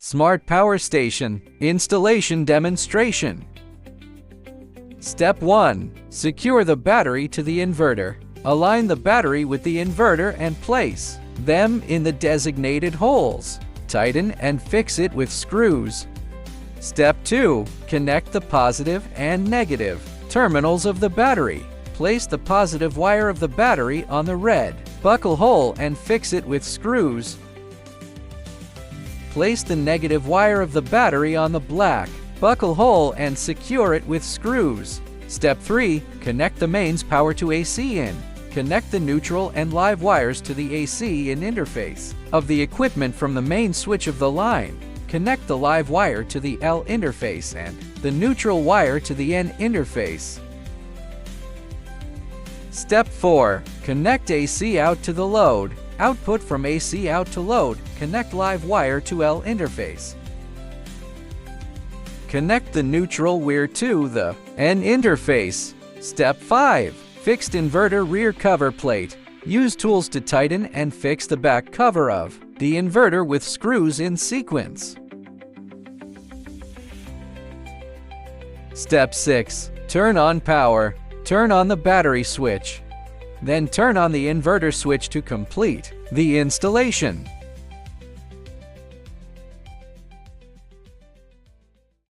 Smart Power Station Installation Demonstration. Step 1. Secure the battery to the inverter. Align the battery with the inverter and place them in the designated holes. Tighten and fix it with screws. Step 2. Connect the positive and negative terminals of the battery. Place the positive wire of the battery on the red buckle hole and fix it with screws. Place the negative wire of the battery on the black buckle hole and secure it with screws. Step 3. Connect the mains power to AC in. Connect the neutral and live wires to the AC in interface of the equipment from the main switch of the line. Connect the live wire to the L interface and the neutral wire to the N interface. Step 4. Connect AC out to the load. Output from AC out to load. Connect live wire to L interface. Connect the neutral wire to the N interface. Step 5. Fixed inverter rear cover plate. Use tools to tighten and fix the back cover of the inverter with screws in sequence. Step 6. Turn on power. Turn on the battery switch. Then turn on the inverter switch to complete the installation.